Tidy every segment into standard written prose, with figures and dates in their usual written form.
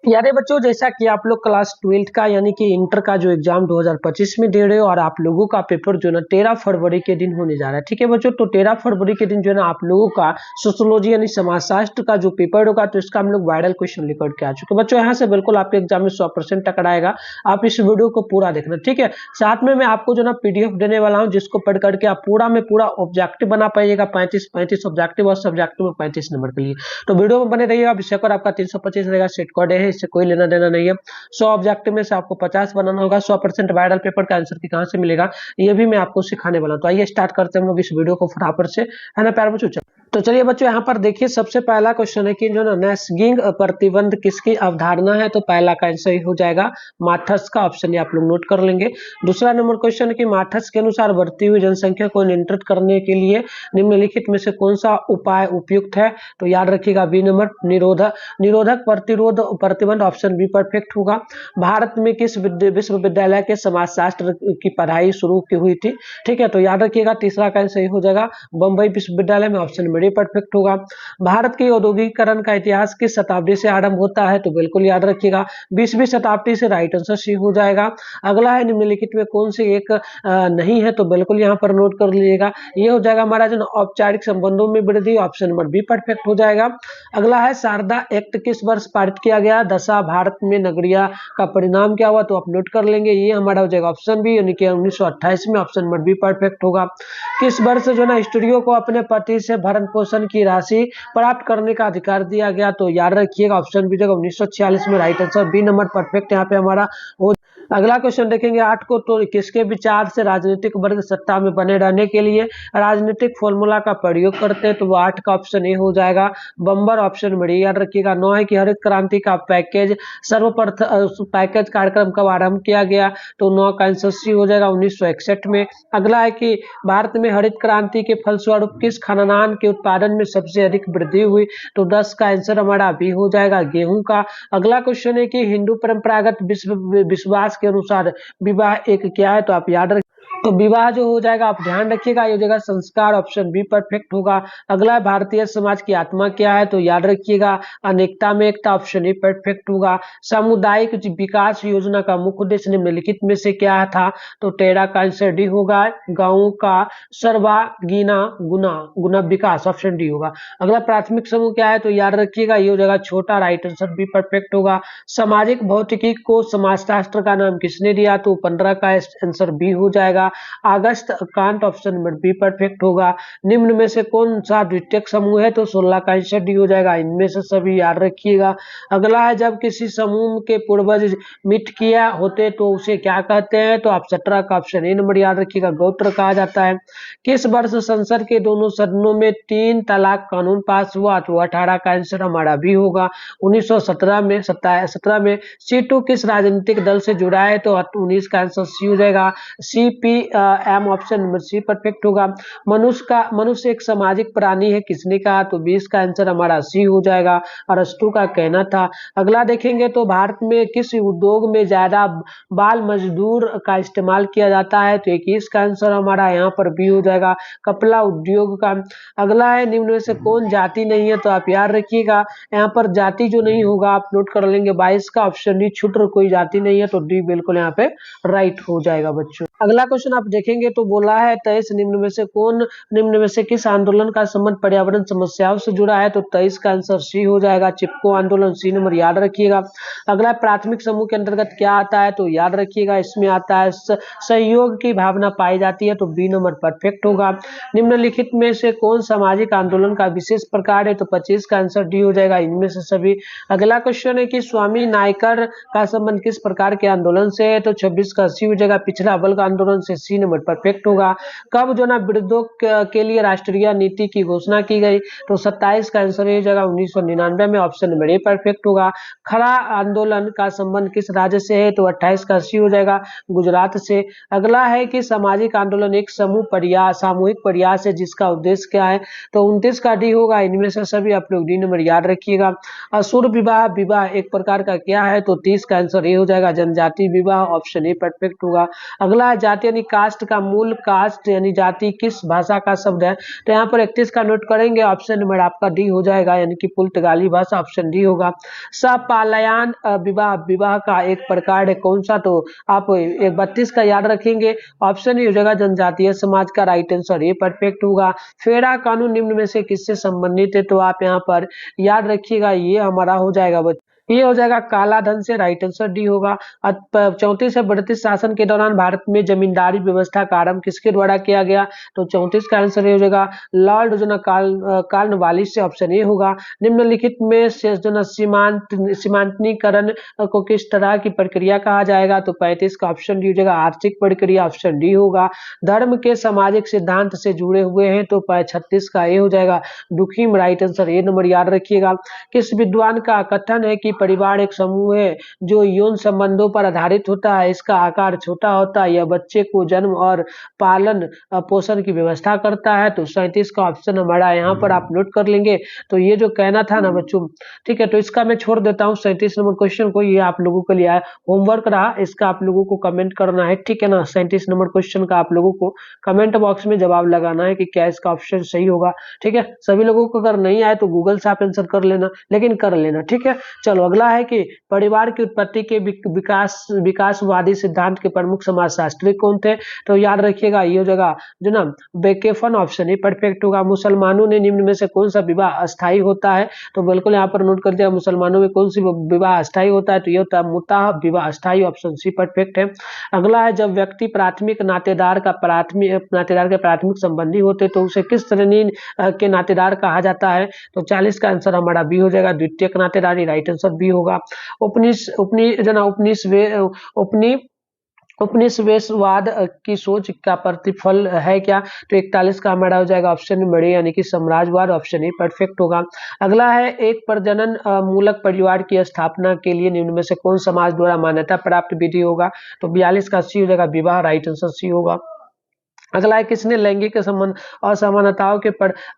यारे बच्चों, जैसा कि आप लोग क्लास 12 का यानी कि इंटर का जो एग्जाम 2025 में दे रहे हो और आप लोगों का पेपर जो है ना 13 फरवरी के दिन होने जा रहा है। ठीक है बच्चों, तो 13 फरवरी के दिन जो है ना आप लोगों का सोशियोलॉजी यानी समाजशास्त्र का जो पेपर होगा तो इसका हम लोग वायरल क्वेश्चन लेकर के आ चुके हैं। बच्चों यहाँ से बिल्कुल आपके एग्जाम में 100% टक्कर आएगा। आप इस वीडियो को पूरा देखना, ठीक है। साथ में मैं आपको जो ना पीडीएफ देने वाला हूँ, जिसको पढ़ करके आप पूरा में पूरा ऑब्जेक्टिव बना पाइएगा। 35 ऑब्जेक्टिव और सब्जेक्टिव में 35 नंबर के लिए। तो वीडियो में बने रहिएगा। विषय पर आपका 325 रहेगा, सेट कोड है, इससे कोई लेना देना नहीं है। 100 ऑब्जेक्टिव में से आपको 50 बनाना होगा। 100% वायरल पेपर का आंसर की कहां से मिलेगा ये भी मैं आपको सिखाने वाला हूं। तो आइए स्टार्ट करते हैं हम लोग इस वीडियो को फटाफट से, है ना प्यारे बच्चों। तो चलिए बच्चों, यहाँ पर देखिए सबसे पहला क्वेश्चन है कि जो ना नैस्गिंग प्रतिबंध किसकी अवधारणा है। तो पहला का आंसर ही हो जाएगा मार्थस का, ऑप्शन ये आप लोग नोट कर लेंगे। दूसरा नंबर क्वेश्चन है कि मार्थस के अनुसार बढ़ती हुई जनसंख्या को नियंत्रित करने के लिए निम्नलिखित में से कौन सा उपाय उपयुक्त है। तो याद रखिएगा बी नंबर, निरोधक प्रतिरोध प्रतिबंध, ऑप्शन बी परफेक्ट होगा। भारत में किस विश्वविद्यालय के समाजशास्त्र की पढ़ाई शुरू की हुई थी। ठीक है, तो याद रखिएगा तीसरा का सही हो जाएगा बंबई विश्वविद्यालय में, ऑप्शन बी परफेक्ट होगा। भारत के औद्योगिकरण का इतिहास किस शताब्दी से आरंभ होता है। तो बिल्कुल याद रखिएगा 20वीं शताब्दी से, राइट आंसर सी हो जाएगा। अगला है निम्नलिखित में कौन सी एक नहीं है। तो बिल्कुल यहाँ पर नोट कर लीजिएगा, ये हो जाएगा हमारा जो औपचारिक संबंधों में वृद्धि, ऑप्शन नंबर बी परफेक्ट हो जाएगा। अगला है शारदा एक्ट किस वर्ष पारित किया गया। दशा भारत में नगरिया का परिणाम क्या हुआ। तो आप नोट कर लेंगे, ये हमारा हो जाएगा ऑप्शन बी यानी कि 1928 में, ऑप्शन नंबर बी परफेक्ट होगा। किस वर्ष जो ना स्त्रियों को अपने पति से भरण पोषण की राशि प्राप्त करने का अधिकार दिया गया। तो याद रखिएगा ऑप्शन बी जगह 1946 में, right answer B number perfect यहाँ पे हमारा हो। अगला क्वेश्चन देखेंगे 8 को, तो किसके विचार से राजनीतिक वर्ग सत्ता में बने रहने के लिए राजनीतिक फॉर्मूला का प्रयोग करते हैं। तो वो 8 का ऑप्शन ए हो जाएगा बम्बर, ऑप्शन बड़ी याद रखिएगा। 9 है कि हरित क्रांति का पैकेज सर्वप्रथम पैकेज कार्यक्रम कब आरंभ किया गया। तो 9 का आंसर सी हो जाएगा 1961 में। अगला है कि भारत में हरित क्रांति के फलस्वरूप किस खाद्यान्न के उत्पादन में सबसे अधिक वृद्धि हुई। तो 10 का आंसर हमारा बी हो जाएगा गेहूं का। अगला क्वेश्चन है कि हिंदू परंपरागत विश्वास के अनुसार विवाह एक क्या है। तो आप याद रखिए, तो विवाह जो हो जाएगा आप ध्यान रखिएगा, ये हो जाएगा संस्कार, ऑप्शन बी परफेक्ट होगा। अगला भारतीय समाज की आत्मा क्या है। तो याद रखिएगा अनेकता में एकता, ऑप्शन ए परफेक्ट होगा। सामुदायिक विकास योजना का मुख्य उद्देश्य निम्नलिखित में से क्या था। तो 13 का आंसर डी होगा गांवों का सर्वांगीण गुना विकास, ऑप्शन डी होगा। अगला प्राथमिक समूह क्या है। तो याद रखिएगा ये हो जाएगा छोटा, राइट आंसर बी परफेक्ट होगा। सामाजिक भौतिकी को समाजशास्त्र का नाम किसने दिया। तो 15 का आंसर बी हो जाएगा अगस्त कांत, ऑप्शन नंबर बी परफेक्ट होगा। निम्न में से कौन सा द्वितीयक समूह है। तो 16 का आंसर डी हो जाएगा इनमें से सभी, याद रखिएगा। अगला है जब किसी समूह के पूर्वज मिट किया होते तो उसे क्या कहते हैं। तो आप 17 का ऑप्शन ए नंबर याद रखिएगा गोत्र कहा जाता है। किस वर्ष संसद के दोनों सदनों में 3 तलाक कानून पास हुआ। तो 18 का आंसर हमारा भी होगा 1917 में। 17 में। C2 किस राजनीतिक दल से जुड़ा है। तो 19 का आंसर सी हो जाएगा CPM, option number C perfect होगा। मनुष्य एक सामाजिक प्राणी है किसने कहा। तो 20 का आंसर हमारा सी हो जाएगा अरस्तु का कहना था। अगला देखेंगे तो भारत में किस उद्योग में ज्यादा बाल मजदूर का इस्तेमाल किया जाता है। तो 21 का आंसर हमारा यहाँ पर बी हो जाएगा कपड़ा उद्योग का। अगला है निम्न में से कौन जाति नहीं है। तो आप याद रखिएगा यहाँ पर जाति जो नहीं होगा आप नोट कर लेंगे 22 का ऑप्शन डी क्षुद्र कोई जाति नहीं है। तो डी बिल्कुल यहाँ पे राइट हो जाएगा बच्चों। अगला क्वेश्चन आप देखेंगे तो बोला है 23 निम्न में से किस आंदोलन का संबंध पर्यावरण समस्याओं से जुड़ा है। तो 23 का आंसर सी हो जाएगा चिपको आंदोलन, सी नंबर याद रखिएगा। अगला प्राथमिक समूह के अंतर्गत क्या आता है। तो याद रखिएगा इसमें आता है सहयोग की भावना पाई जाती है। तो बी नंबर परफेक्ट होगा। निम्नलिखित में से कौन सामाजिक आंदोलन का विशेष प्रकार है। तो 25 का आंसर डी हो जाएगा इनमें से सभी। अगला क्वेश्चन है कि स्वामी नायकर का संबंध किस प्रकार के आंदोलन से है। तो 26 का सी हो जाएगा पिछड़ा वर्ग आंदोलन से, सी नंबर परफेक्ट होगा। कब जो ना वृद्धों के लिए राष्ट्रीय नीति की घोषणा की गई। तो 27 का आंसर हो जाएगा 1999 में, ऑप्शन नंबर ए परफेक्ट होगा। खड़ा आंदोलन का संबंध किस राज्य से है। तो 28 का सी हो जाएगा गुजरात से। अगला है कि सामाजिक आंदोलन एक सामूहिक प्रयास है जिसका उद्देश्य क्या है। तो 29 का डी होगा इनमें से सभी, आप लोग डी नंबर याद रखिएगा। असुर विवाह एक प्रकार का क्या है। तो 30 का आंसर ए हो जाएगा जनजाति विवाह, ऑप्शन ए परफेक्ट होगा। अगला जाति यानी कास्ट का मूल कास्ट यानी जाति किस भाषा का शब्द है? तो यहाँ पर 31 का नोट करेंगे, ऑप्शन नंबर आपका डी हो जाएगा, यानी कि पुर्तगाली भाषा, ऑप्शन डी होगा। सपालयान विवाह विवाह का एक प्रकार है, कौन सा? तो आप 32 का याद रखेंगे, ऑप्शन हो जाएगा जनजातीय समाज का, राइट आंसर ये परफेक्ट होगा। फेरा कानून निम्न में से किससे संबंधित है? तो आप यहाँ पर याद रखिएगा, ये हमारा हो जाएगा ये हो जाएगा काला धन से, राइट आंसर डी होगा। 34 से 32 शासन के दौरान भारत में जमींदारी व्यवस्था का आरंभ किसके द्वारा किया गया? तो 34 का आंसर ये हो जाएगा लॉर्ड कॉर्नवालिस से, ऑप्शन ए होगा। निम्नलिखित में से सीमांतनीकरण को किस तरह की प्रक्रिया कहा जाएगा? तो 35 का ऑप्शन डी हो जाएगा आर्थिक प्रक्रिया, ऑप्शन डी होगा। धर्म के सामाजिक सिद्धांत से जुड़े हुए हैं, तो 36 का ए हो जाएगा दुखीम, राइट आंसर ए नंबर याद रखिएगा। किस विद्वान का कथन है कि परिवार एक समूह है जो यौन संबंधों पर आधारित होता है, इसका आकार छोटा होता है, यह बच्चे को जन्म और पालन पोषण की व्यवस्था करता है? तो 37 का ऑप्शन हमारा यहाँ पर आप नोट कर लेंगे। तो ये जो कहना था ना बच्चों, ठीक है, तो इसका मैं छोड़ देता हूँ 37 नंबर क्वेश्चन को, ये आप लोगों के लिए होमवर्क रहा, इसका आप लोगों को कमेंट करना है, ठीक है ना। 37 नंबर क्वेश्चन का आप लोगों को कमेंट बॉक्स में जवाब लगाना है कि क्या इसका ऑप्शन सही होगा, ठीक है। सभी लोगों को अगर नहीं आए तो गूगल से आप आंसर कर लेना, लेकिन कर लेना, ठीक है। चलो अगला है कि परिवार की उत्पत्ति के विकासवादी सिद्धांत के प्रमुख समाजशास्त्री कौन थे? तो याद रखिएगा ये हो जाएगा जो ना बेकेफन, ऑप्शन ही परफेक्ट होगा। मुसलमानों ने निम्न में से कौन सा विवाह अस्थायी होता है? तो बिल्कुल यहाँ पर नोट कर दिया, मुसलमानों में कौन सी विवाह अस्थायी होता है? तो ये होता है मुताह विवाह अस्थायी, ऑप्शन सी परफेक्ट है। अगला है जब व्यक्ति प्राथमिक नातेदार के प्राथमिक संबंधी होते तो उसे किस श्रेणी के नातेदार कहा जाता है? तो 40 का आंसर हमारा बी हो जाएगा द्वितीयक नातेदारी, राइट आंसर बी होगा। उपनिवेशवाद की सोच का प्रतिफल है क्या? तो 41 का हमारा हो जाएगा ऑप्शन नंबर ए, यानी कि साम्राज्यवाद, ऑप्शन ए परफेक्ट होगा। अगला है एक प्रजनन मूलक परिवार की स्थापना के लिए निम्न में से कौन समाज द्वारा मान्यता प्राप्त विधि होगा? तो 42 का सी हो जाएगा विवाह, राइट आंसर सी होगा। अगला है किसने लैंगिक संबंध असमानताओं के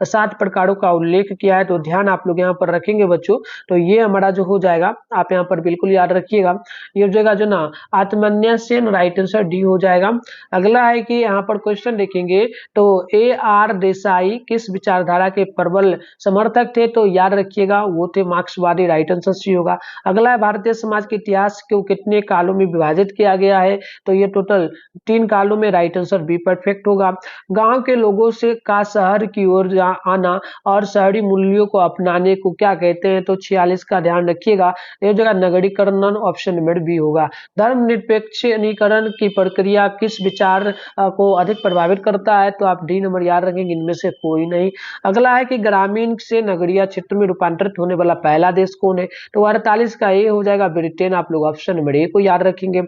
7 प्रकारों का उल्लेख किया है? तो ध्यान आप लोग यहाँ पर रखेंगे बच्चों, तो ये हमारा जो हो जाएगा आप यहाँ पर बिल्कुल याद रखिएगा, ये हो जाएगा जो ना आत्मन्य सेन, राइट आंसर डी हो जाएगा। अगला है कि यहाँ पर क्वेश्चन देखेंगे तो AR देसाई किस विचारधारा के प्रबल समर्थक थे? तो याद रखिएगा वो थे मार्क्सवादी, राइट आंसर सी होगा। अगला है भारतीय समाज के इतिहास को कितने कालों में विभाजित किया गया है? तो ये टोटल 3 कालों में, राइट आंसर बी परफेक्ट होगा। गांव के लोगों से का शहर की ओर आना और शहरी मूल्यों को अपनाने को क्या कहते हैं? तो 46 का ध्यान रखिएगा, ये जगह नगरीकरण, ऑप्शन नंबर बी होगा। धर्मनिरपेक्षीकरण की प्रक्रिया किस विचार को अधिक प्रभावित करता है? तो आप डी नंबर याद रखेंगे, इनमें से कोई नहीं। अगला है कि ग्रामीण से नगरीय क्षेत्र में रूपांतरित होने वाला पहला देश कौन है? तो 48 का ए हो जाएगा ब्रिटेन, आप लोग ऑप्शन नंबर ए को याद रखेंगे।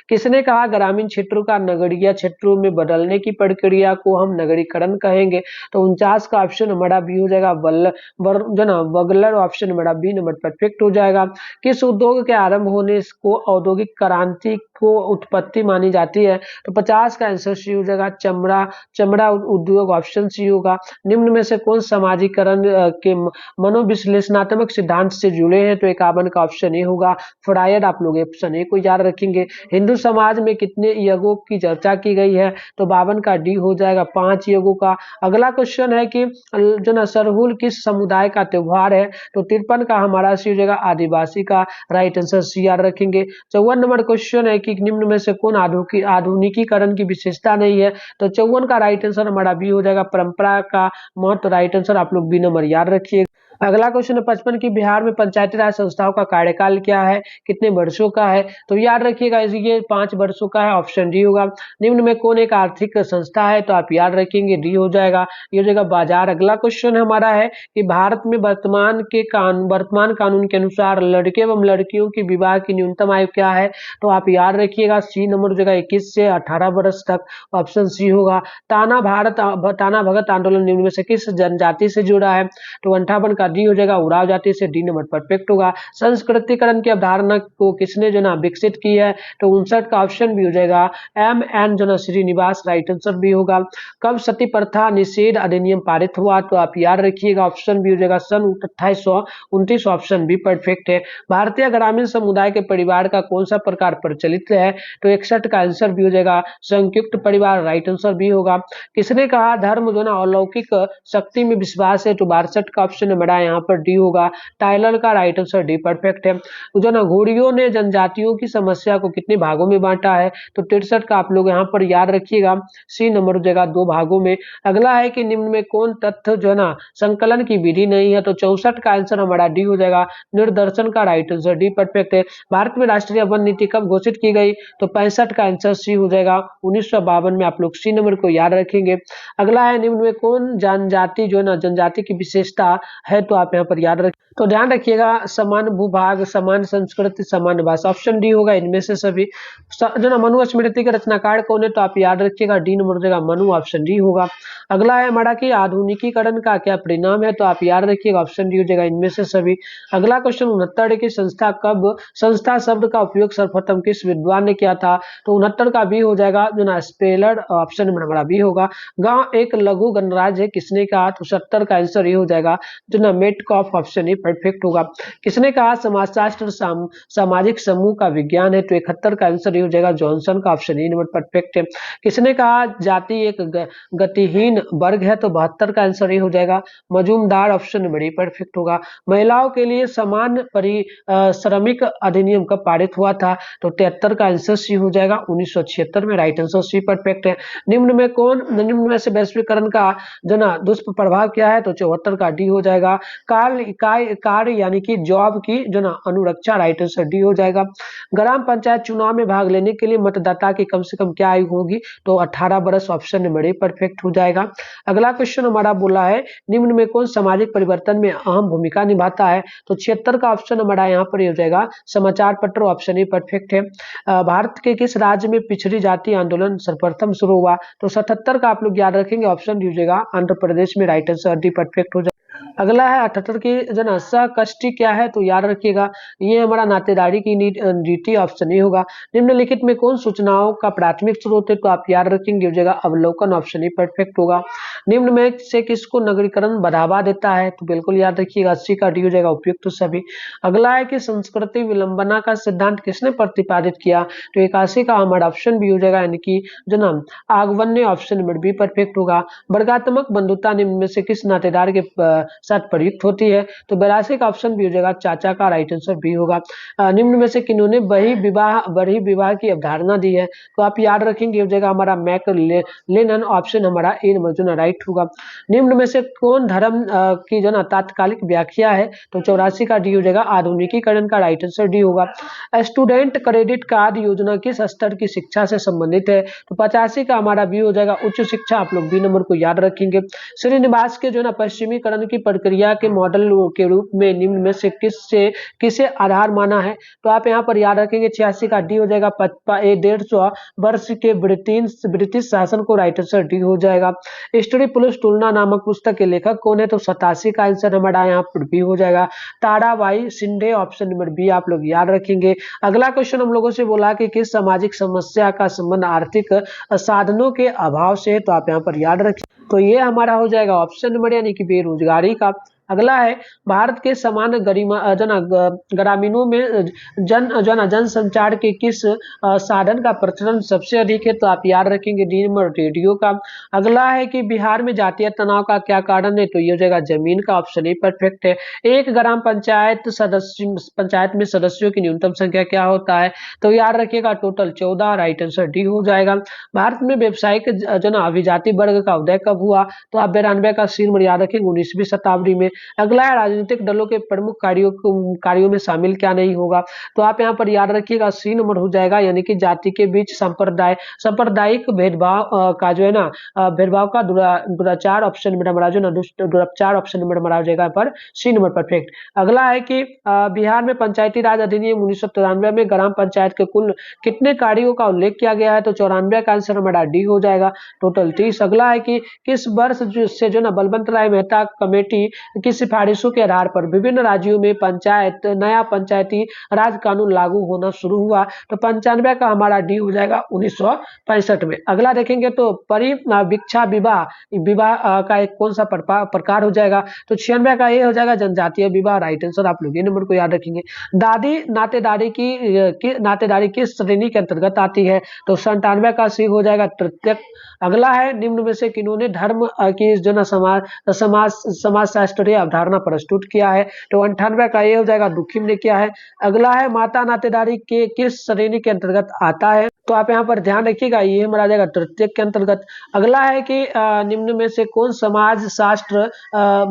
किसने कहा ग्रामीण क्षेत्रों का नगरीय क्षेत्रों में बदलने की प्रक्रिया को हम नगरीकरण कहेंगे? तो 49 का ऑप्शन हमारा बी हो जाएगा बगलर, ऑप्शन हमारा बी नंबर परफेक्ट हो जाएगा। किस उद्योग के आरंभ होने को औद्योगिक क्रांति को उत्पत्ति मानी जाती है? तो 50 का आंसर सी हो जाएगा चमड़ा उद्योग, ऑप्शन सी होगा। निम्न में से कौन समाजीकरण के मनोविश्लेषणात्मक सिद्धांत से जुड़े हैं? तो 51 का ऑप्शन ए होगा फ्रायड, आप लोग ऑप्शन ए को याद रखेंगे। हिंदू समाज में कितने यज्ञों की चर्चा की गई है? तो 52 का डी हो जाएगा 5 यज्ञों का। अगला क्वेश्चन है कि जो ना सरहुल किस समुदाय का त्योहार है? तो 53 का हमारा सी हो जाएगा आदिवासी का, राइट आंसर सी याद रखेंगे। 54 नंबर क्वेश्चन है कि निम्न में से कौन आधुनिकीकरण की विशेषता नहीं है? तो 54 का राइट आंसर हमारा बी हो जाएगा परंपरा का महत्व, राइट आंसर आप लोग बी नंबर याद रखिए। अगला क्वेश्चन है 55 की बिहार में पंचायती राज संस्थाओं का कार्यकाल क्या है, कितने वर्षों का है? तो याद रखिएगा ये 5 वर्षों का है, ऑप्शन डी होगा। निम्न में कौन एक आर्थिक संस्था है? तो आप याद रखेंगे डी हो जाएगा, ये हो जाएगा बाजार। अगला क्वेश्चन हमारा है कि भारत में वर्तमान कानून के अनुसार लड़के एवं लड़कियों की विवाह की न्यूनतम आयु क्या है? तो आप याद रखिएगा सी नंबर हो जाएगा 21 से 18 वर्ष तक, ऑप्शन सी होगा। ताना भगत आंदोलन निम्न में से किस जनजाति से जुड़ा है? तो 58 का का डी हो जाएगा उराव जाति से, डी नंबर परफेक्ट होगा। संस्कृतिकरण की अवधारणा को किसने जो ना विकसित की है, तो 59 का ऑप्शन भी हो जाएगा एम एन जो ना श्रीनिवास, राइट आंसर भी होगा। कब सती प्रथा निषेध अधिनियम पारित हुआ, तो आप याद रखिएगा ऑप्शन भी हो जाएगा सन 2829, ऑप्शन भी परफेक्ट है। भारतीय ग्रामीण समुदाय के परिवार का कौन सा प्रकार प्रचलित है, तो 61 का आंसर भी हो जाएगा संयुक्त परिवार, राइट आंसर भी होगा। किसने कहा धर्म जो ना अलौकिक शक्ति में विश्वास है, तो 62 का ऑप्शन हमारा यहाँ पर डी होगा टाइलर का, राइट आंसर डी परफेक्ट है। जो ना घोड़ियों ने जनजातियों की समस्या को कितने भागों में बांटा है, तो 63 का आप लोग यहाँ पर याद रखिएगा सी नंबर हो जाएगा 2 भागों में। अगला है कि निम्न में कौन तथ्य जो ना संकलन की विधि नहीं है, तो 64 का आंसर हमारा डी हो जाएगा निर्दर्शन का, राइट आंसर डी परफेक्ट है। भारत में राष्ट्रीय वन नीति कब घोषित की गई, तो 65 का आंसर सी हो जाएगा 1952 में, आप लोग सी नंबर को याद रखेंगे। अगला है निम्न में कौन जनजाति जो ना जनजाति की विशेषता है, तो आप यहाँ पर याद रखें, तो ध्यान रखिएगा समान भूभाग, समान संस्कृति, समान भाषा, ऑप्शन डी होगा इनमें से सभी। जो ना मनु स्मृति के रचनाकार कौन है, तो आप याद रखिएगा डी नंबर हो जाएगा मनु, ऑप्शन डी होगा। अगला है हमारा कि आधुनिकीकरण का क्या परिणाम है, तो आप याद रखिएगा ऑप्शन डी हो जाएगा इनमें से सभी। अगला क्वेश्चन 69 की संस्था शब्द का उपयोग सर्वप्रथम किस विद्वान ने किया था, तो 69 का बी हो जाएगा जो ना स्पेलर, ऑप्शन नंबर हमारा बी होगा। गांव एक लघु गणराज्य है किसने कहा, तो 70 का आंसर ये हो जाएगा जो ना मेटकॉफ, ऑप्शन ए परफेक्ट होगा। किसने कहा समाजशास्त्र सामाजिक समूह का विज्ञान है, तो 71 का आंसर ये हो जाएगा जॉनसन का, ऑप्शन ए नंबर परफेक्ट है। किसने कहा जाति एक गतिहीन वर्ग है, तो 72 का आंसर ये हो जाएगा Majumdar, option number a perfect होगा। महिलाओं के लिए समान श्रमिक अधिनियम कब पारित हुआ था, तो 73 का आंसर सी हो जाएगा 1976 में, राइट आंसर सी परफेक्ट है। निम्न में से वैश्वीकरण का जो ना दुष्प्रभाव क्या है, तो 74 का डी हो जाएगा कार्य यानी कि जॉब की जो ना अनुरक्षा, राइट आंसर डी हो जाएगा। ग्राम पंचायत चुनाव में भाग लेने के लिए मतदाता की कम से कम क्या आयु होगी, तो 18 वर्ष, ऑप्शन नंबर ए परफेक्ट हो जाएगा। अगला क्वेश्चन हमारा बोला है निम्न में कौन सामाजिक परिवर्तन में अहम भूमिका निभाता है, तो 76 का ऑप्शन हमारा यहाँ पर हो जाएगा समाचार पत्र, ऑप्शन ए परफेक्ट है। भारत के किस राज्य में पिछड़ी जाति आंदोलन सर्वप्रथम शुरू हुआ, तो 77 का आप लोग याद रखेंगे ऑप्शन डी हो जाएगा आंध्र प्रदेश में, राइट आंसर डी परफेक्ट हो जाएगा। अगला है 78 की जो ना सहकष्टी क्या है, तो याद रखिएगा ये हमारा नातेदारी की नीति, ऑप्शन ए होगा। निम्नलिखित में कौन सूचनाओं का प्राथमिक स्रोत है, तो आप याद रखेंगे हो जाएगा अवलोकन, ऑप्शन ए परफेक्ट होगा। निम्न में से किसको नगरीकरण बढ़ावा देता है, तो बिल्कुल याद रखिएगा 80 का डी हो जाएगा उपयुक्त तो सभी। अगला है कि संस्कृति विलंबना का सिद्धांत किसने प्रतिपादित किया, तो 81 का हमारा ऑप्शन भी हो जाएगा यानी कि जो ना आगवन्य, ऑप्शन नंबर बी परफेक्ट होगा। वर्गात्मक बंधुता निम्न में से किस नातेदार के साथ प्रयुक्त होती है, तो 82 का ऑप्शन भी हो जाएगा चाचा का, राइट आंसर बी होगा। निम्न में से किन्होंने बड़ी विवाह की अवधारणा दी है, तो आप याद रखेंगे हो जाएगा हमारा मैक लेनन, ऑप्शन हमारा ए नंबर जो ना राइट होगा। निम्न में से कौन धर्म की जो ना तात्कालिक व्याख्या है, तो 84 का डी हो जाएगा आधुनिकीकरण का, राइट आंसर डी होगा। स्टूडेंट क्रेडिट कार्ड योजना किस स्तर की शिक्षा से संबंधित है, तो 85 का हमारा बी हो जाएगा उच्च शिक्षा, आप लोग बी नंबर को याद रखेंगे। श्रीनिवास के जो ना पश्चिमीकरण की प्रक्रिया के मॉडल के रूप में निम्न में से किसे आधार माना है, तो आप यहाँ पर याद रखेंगे 86 का डी हो जाएगा 150 वर्ष के ब्रिटिश शासन को, राइट आंसर डी हो जाएगा। स्टडी पुलिस तुलना नामक पुस्तक के लेखक कौन है, तो 87 का आंसर हमारा यहाँ पर बी हो जाएगा Tarabai Shinde, option number B आप लोग याद रखेंगे। अगला क्वेश्चन हम लोगों से बोला कि किस सामाजिक समस्या का संबंध आर्थिक साधनों के अभाव से, तो आप यहाँ पर याद रखें, तो ये हमारा हो जाएगा ऑप्शन नंबर यानी कि बेरोजगारी का। अगला है भारत के समान ग्रामीणों में जनसंचार के किस साधन का प्रचलन सबसे अधिक है, तो आप याद रखेंगे डी नंबर रेडियो का। अगला है कि बिहार में जातीय तनाव का क्या कारण है, तो ये हो जाएगा जमीन का, ऑप्शन ए परफेक्ट है। एक ग्राम पंचायत में सदस्यों की न्यूनतम संख्या क्या होता है, तो याद रखिएगा टोटल 14, राइट आंसर डी हो जाएगा। भारत में व्यवसायिक अभिजाति वर्ग का उदय कब हुआ, तो आप 92 का सी नंबर याद रखेंगे 19वीं शताब्दी में। अगला है राजनीतिक दलों के प्रमुख कार्यों में शामिल क्या नहीं होगा, तो आप यहाँ पर याद रखिएगा सी नंबर हो जाएगा यानी कि जाति के बीच सांप्रदायिक भेदभाव का जो है ना भेदभाव का दुराचार, ऑप्शन नंबर हमारा जो ना दुराचार, ऑप्शन नंबर हमारा हो जाएगा पर सी नंबर परफेक्ट। अगला है कि बिहार में पंचायती राज अधिनियम 1993 में ग्राम पंचायत के कुल कितने कार्यों का उल्लेख किया गया है, तो 94 का आंसर हमारा डी हो जाएगा टोटल 30। अगला है कि किस वर्ष से जो ना बलवंत राय मेहता कमेटी की सिफारिशों के आधार पर विभिन्न राज्यों में नया पंचायती राज कानून लागू होना शुरू हुआ। तो 95 का हमारा डी हो जाएगा 1965 में। अगला देखेंगे तो परिवीक्षा विवाह विवाह का एक कौन सा प्रकार हो जाएगा, तो 96 का ये हो जाएगा जनजातीय विवाह। राइट आंसर आप लोग ये नंबर को याद रखेंगे। दादी नातेदारी किस श्रेणी के अंतर्गत आती है, तो 97 का सी हो जाएगा तृतीयक। अगला है निम्न में से किन्होंने धर्म की जो ना समाज शास्त्रीय अवधारणा प्रस्तुत किया है, तो 98 का ये हो जाएगा दुखिम ने किया है। अगला है माता नातेदारी के किस श्रेणी के अंतर्गत आता है, तो आप यहाँ पर ध्यान रखिएगा ये हमारा आ जाएगा तृतीयक के अंतर्गत। अगला है कि निम्न में से कौन समाज शास्त्र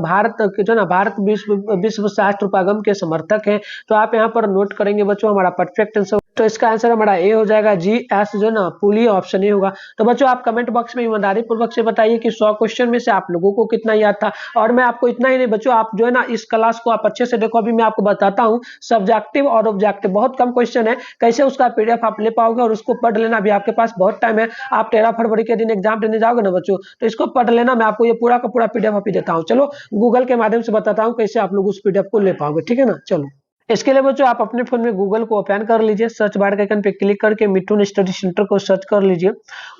भारत जो ना भारत विश्व शास्त्र उपागम के समर्थक है, तो आप यहाँ पर नोट करेंगे बच्चों हमारा परफेक्ट आंसर, तो इसका आंसर हमारा ए हो जाएगा जी एस जो ना पुली ऑप्शन ए होगा। तो बच्चों आप कमेंट बॉक्स में ईमानदारी पूर्वक से बताइए कि 100 क्वेश्चन में से आप लोगों को कितना याद था। और मैं आपको इतना ही नहीं बच्चों, आप जो है ना इस क्लास को आप अच्छे से देखो, अभी मैं आपको बताता हूँ सब्जेक्टिव और ऑब्जेक्टिव बहुत कम क्वेश्चन है, कैसे उसका पीडीएफ आप ले पाओगे और उसको पढ़ लेना। अभी आपके पास बहुत टाइम है, आप 13 फरवरी के दिन एग्जाम देने जाओगे ना बच्चों, तो इसको पढ़ लेना। मैं आपको ये पूरा का पूरा पीडीएफ अभी देता हूँ। चलो गूगल के माध्यम से बताता हूँ कैसे आप लोग उस पीडीएफ को ले पाओगे, ठीक है ना। चलो इसके लिए बच्चों आप अपने फोन में गूगल को ओपन कर लीजिए, सर्च बार के आइकन पे क्लिक करके मिथुन स्टडी सेंटर को सर्च कर लीजिए,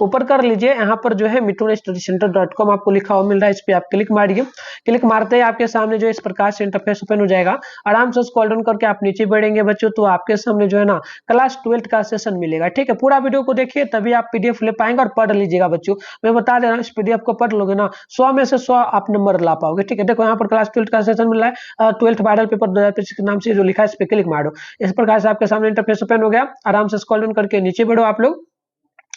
ऊपर कर लीजिए। यहाँ पर जो है mithunstudycenter.com आपको लिखा हुआ मिल रहा है, इस पे आप क्लिक मारिए। क्लिक मारते ही आपके सामने जो इस प्रकार से इंटरफेस ओपन हो जाएगा। आराम से स्क्रॉल डाउन करके आप नीचे बढ़ेंगे बच्चों, तो आपके सामने जो है ना क्लास 12 का सेशन मिलेगा, ठीक है। पूरा वीडियो को देखिए तभी आप पीडीएफ ले पाएंगे और पढ़ लीजिएगा बच्चों। मैं बता दे रहा हूँ इस पीडीएफ को पढ़ लोगे ना 100 में से 100 आप नंबर ला पाओगे, ठीक है। देखो यहाँ पर क्लास 12 का सेशन मिल रहा है, 12th वायरल पेपर 2025 के नाम से जो लिखा है इस पे क्लिक मारो। इस प्रकार से आपके सामने इंटरफेस ओपन हो गया। आराम से स्क्रॉल डाउन करके नीचे बढ़ो, आप लोग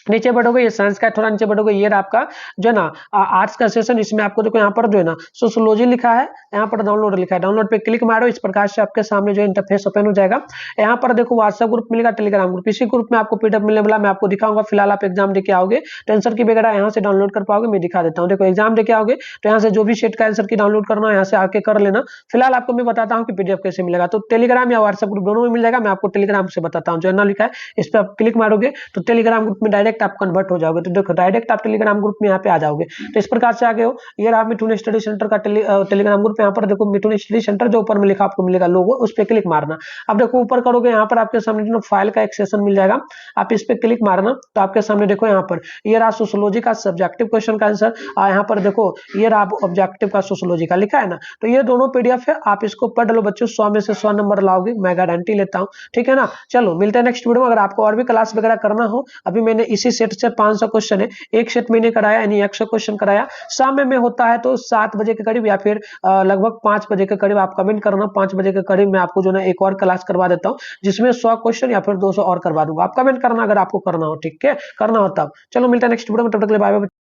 नीचे बढ़ोगे, ये साइंस का थोड़ा नीचे बढ़ोगे, ये आपका जो है ना आर्ट्स का सेशन। इसमें आपको देखो यहाँ पर जो है ना सोशियोलॉजी लिखा है, यहाँ पर डाउनलोड लिखा है, डाउनलोड पे क्लिक मारो। इस प्रकार से आपके सामने जो इंटरफेस ओपन हो जाएगा। यहाँ पर देखो व्हाट्सएप ग्रुप मिलेगा, टेलीग्राम ग्रुप, इसी ग्रुप में आपको पीडीएफ मिलने वाला मैं आपको दिखाऊंगा। फिलहाल आप एग्जाम देके आओगे तो आंसर की वगैरह यहाँ से डाउनलोड कर पाओगे, मैं दिखा देता हूँ। देखो एग्जाम देके आओगे तो यहाँ से जो भी सेट का आंसर की डाउनलोड करना है यहाँ से आके कर लेना। फिलहाल आपको मैं बताता हूँ कि पीडीएफ कैसे मिलेगा, तो टेलीग्राम या व्हाट्सएप ग्रुप दोनों में मिल जाएगा। मैं आपको टेलीग्राम से बताता हूँ, जो है ना लिखा है इस पर आप क्लिक मारोगे तो टेलीग्राम ग्रुप में डायरेक्ट आप कन्वर्ट हो जाओगे। तो देखो डायरेक्ट आप टेलीग्राम ग्रुप में यहाँ पे आ जाओगे। तो इस प्रकार से आगे हो, ये रहा मिथुन स्टडी सेंटर का टेलीग्राम ग्रुप। यहाँ पर देखो मिथुन स्टडी सेंटर जो ऊपर में लिखा आपको मिलेगा लोगो, उस पर क्लिक मारना। अब देखो ऊपर करोगे यहाँ पर आपके सामने जो फाइल का एक सेशन मिल जाएगा, आप इस पे क्लिक मारना। तो आपके सामने देखो यहाँ पर ये रहा सोशियोलॉजी का सब्जेक्टिव क्वेश्चन का आंसर, और यहाँ पर देखो ये रहा ऑब्जेक्टिव का सोशियोलॉजी का लिखा है ना। तो ये दोनों पीडीएफ है, आप इसको पढ़ लो बच्चों, 100 में से 100 नंबर लाओगे, मैं गारंटी लेता हूँ, ठीक है ना। चलो मिलते हैं नेक्स्ट वीडियो में। अगर आपको और भी क्लास वगैरह करना हो, अभी मैंने इसी सेट से 500 क्वेश्चन है, एक सेट मैंने कराया यानी 100 क्वेश्चन कराया। शाम में होता है तो 7 बजे के करीब या फिर लगभग 5 बजे के करीब आप कमेंट करना, 5 बजे के करीब मैं आपको जो है एक और क्लास करवा देता हूं, जिसमें 100 क्वेश्चन या फिर 200 और करवा दूंगा। आप कमेंट करना अगर आपको करना हो, ठीक है, करना हो तब। चलो मिलता है नेक्स्ट वीडियो में, तब तक के लिए बाय बाय।